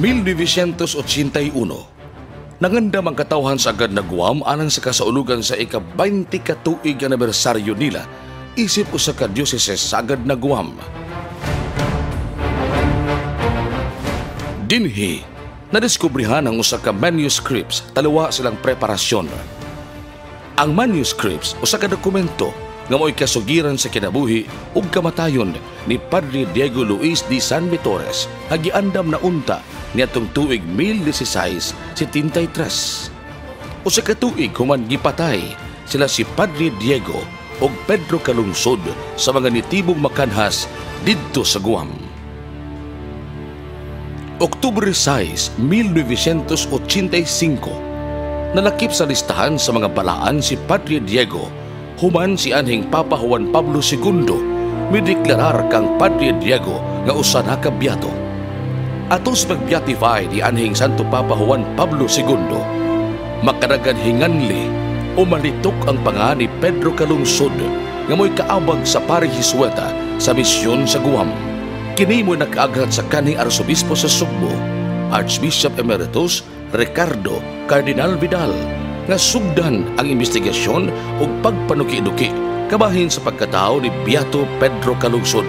1981, nangandam ang katawhan sa agad na Guam alang sa kasaulugan sa ika-20 katuig anibersaryo nila isip usa ka diocese sa agad na Guam. Dinhi, nadiskubrihan ang usa ka manuscripts, taliwa silang preparasyon. Ang manuscripts, usa ka dokumento nga mo'y kasugiran sa kinabuhi ug kamatayon ni Padre Diego Luis de San Vitores nga giandam na unta niadtong tuig 1673. Usa ka tuig human gipatay sila si Padre Diego ug Pedro kalungsod sa mga nitibong makanhas didto sa Guam. Oktubre 6, 1985, nalakip sa listahan sa mga balaan si Padre Diego human si anhing Papa Juan Pablo II mideklarar kang Padre Diego nga usa na ka biyato. Atos mag-beatify ni anhing Santo Papa Juan Pablo II, makadagan hinganli o malitok ang pangalan ni Pedro Kalungsod nga mo'y kaabag sa Pari Hisueta sa misyon sa Guam. Kini mo'y nakaaghat sa kanhing Arsobispo sa Sugbo, Archbishop Emeritus Ricardo Cardinal Vidal, nga sugdan ang investigasyon ug pagpanuki-duki kabahin sa pagkatao ni Beato Pedro Kalungsod.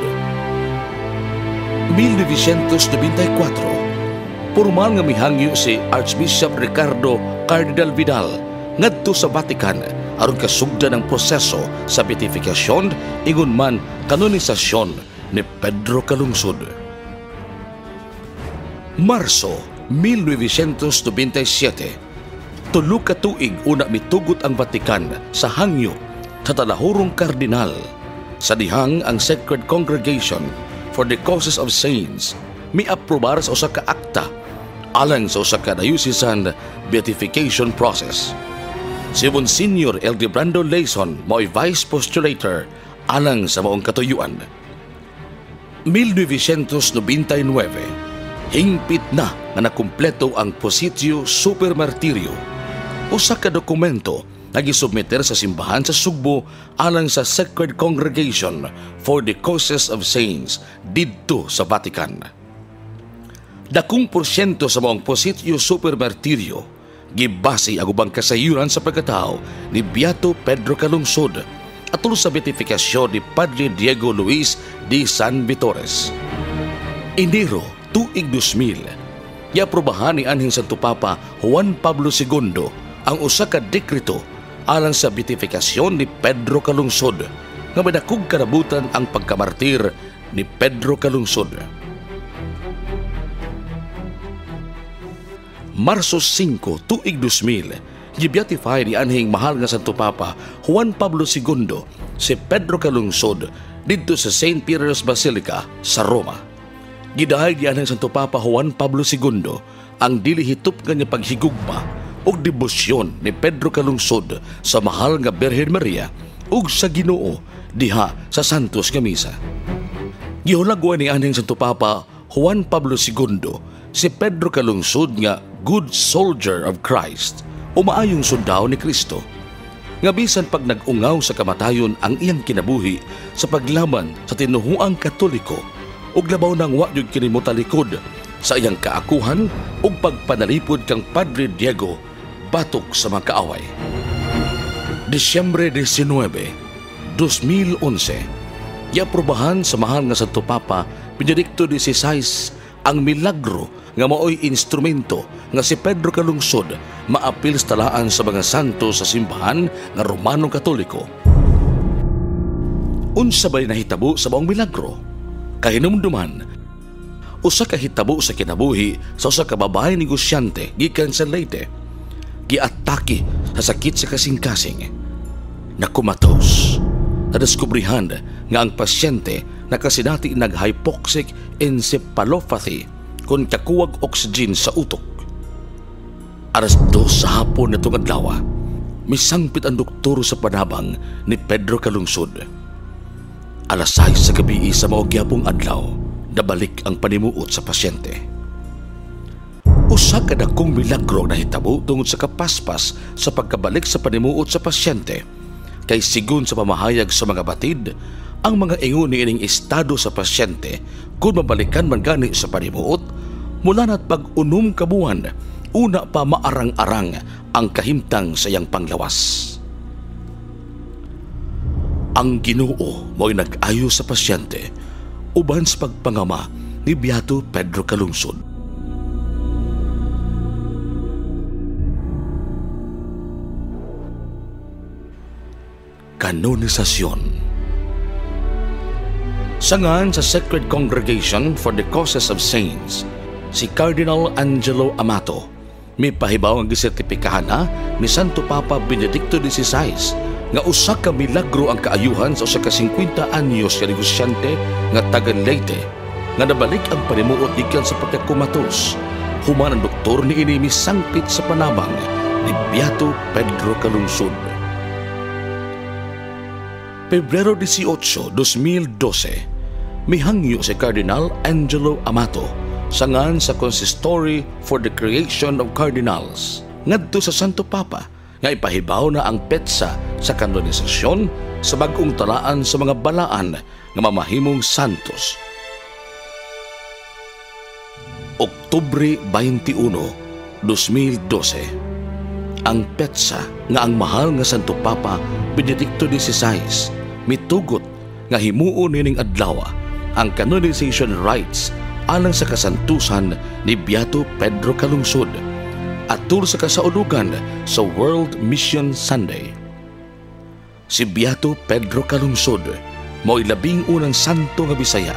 1994, pormal nga mihangyo si Archbishop Ricardo Cardinal Vidal ngadto sa Vatican aron kasugdan ang proseso sa beatifikasyon ingon man kanonisasyon ni Pedro Kalungsod. Marso 1997, tulo ka tuig una mitugot ang Vatican sa hangyo sa talahurong kardinal sa dihang ang Sacred Congregation for the Causes of Saints miaprobar sa usa ka akta alang sa usa ka diocesan beatification process. Si Monsignor Eldebrando Leison mo'y vice postulator alang sa maong katuyuan. 1999, hingpit na nga nakumpleto ang Positio Super Martirio, usa ka dokumento na gisubmiter sa simbahan sa Sugbo alang sa Sacred Congregation for the Causes of Saints didto sa Vatican. Dakong porsyento sa maong Positio Super Martirio gibase ang ubang kasayuran sa pagkatao ni Beato Pedro Kalungsod at sa beatifikasyon ni Padre Diego Luis de San Vitores. Enero tuig 2000, iaprobahan ni anhing Santo Papa Juan Pablo II ang usa ka dekreto alang sa beatifikasyon ni Pedro Kalungsod nga madakog karabutan ang pagkamartir ni Pedro Kalungsod. Marso 5 tuig 2000, gibeatify ni anhing mahal nga Santo Papa Juan Pablo II si Pedro Kalungsod didto sa St. Peter's Basilica sa Roma. Gidahig ni anhing Santo Papa Juan Pablo II ang dili hitop nga paghigugma ug debosyon ni Pedro Kalungsod sa mahal nga Birhen Maria ug sa Ginoo diha sa Santos nga Misa. Gihulagwan ni anhing Santo Papa Juan Pablo II si Pedro Kalungsod nga good soldier of Christ o maayong sundao ni Kristo, nga bisan pag nag-ungaw sa kamatayon ang iyang kinabuhi sa paglaban sa tinuhuang Katoliko ug labaw nang wa gyud kini motalikod sa iyang kaakuhan ug pagpanalipod kang Padre Diego batok sa mga kaaway. Disyembre 19, 2011, iaprobahan sa mahal nga Santo Papa Benedicto XVI ang milagro nga maoy instrumento nga si Pedro Kalungsod maapil sa talaan sa mga santo sa simbahan nga Romano Katoliko. Unsa bay nahitabo sa maong milagro? Kahinumduman, usa ka hitabo sa kinabuhi sa usa ka babae negosyante gikan sa Leyte. Giatake sa sakit sa kasing-kasing. Nakumatos. Nadiskubrihan nga ang pasyente nakasinati nag-hypoxic encephalopathy kung kakuwag oxygen sa utok. Alas 2 sa hapon na itong adlaw, misangpit ang doktor sa panabang ni Pedro Kalungsod. Alas 6 sa gabi sa maugyapong adlaw, nabalik ang panimuot sa pasyente. Usa ka dakong milagro na hitabo tungod sa kapaspas sa pagkabalik sa panimuot sa pasyente, kay sigun sa pamahayag sa mga batid, ang mga ingon ni ining estado sa pasyente kung mabalikan man gani sa panimuot, Mula na't pag-unom kabuan, una pa maarang-arang ang kahimtang sa iyang panglawas. Ang Ginoo mo'y nag-ayo sa pasyente uban sa pagpangama ni Beato Pedro Calungsod. Kanonisasyon. Sangan sa Sacred Congregation for the Causes of Saints, si Cardinal Angelo Amato, may pahibaw ang gisertipikahan na ni Santo Papa Benedicto XVI nga usa ka milagro ang kaayuhan sa usa ka 50 anyos ka negosyante nga taga Leyte nga nabalik ang panimuot gikan sa pagkakumatos. Human ang doktor ni ini misangpit sa panabang ni Beato Pedro Calungsod. Pebrero 18, 2012, mihangyo si Cardinal Angelo Amato sangan sa Consistory for the Creation of Cardinals ngadto sa Santo Papa nga ipahibaw na ang petsa sa kanonisasyon sa bag-ong talaan sa mga balaan nga mamahimong santos. Oktubre 21, 2012, ang petsa nga ang mahal nga Santo Papa Benedicto XVI mitugot nga himuon nining adlaw ang canonization rites alang sa kasantusan ni Beato Pedro Calungsod atul sa kasaulugan sa World Mission Sunday. Si Beato Pedro Calungsod mo'y labing unang santo nga Bisaya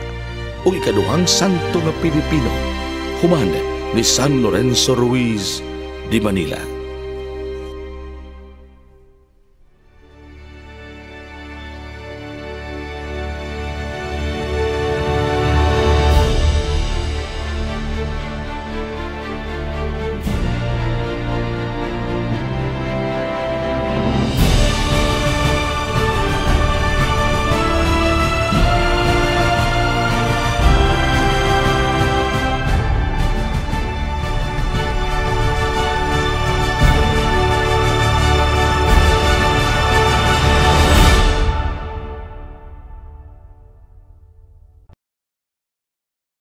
o ikaduhang santo nga Pilipino human ni San Lorenzo Ruiz de Manila.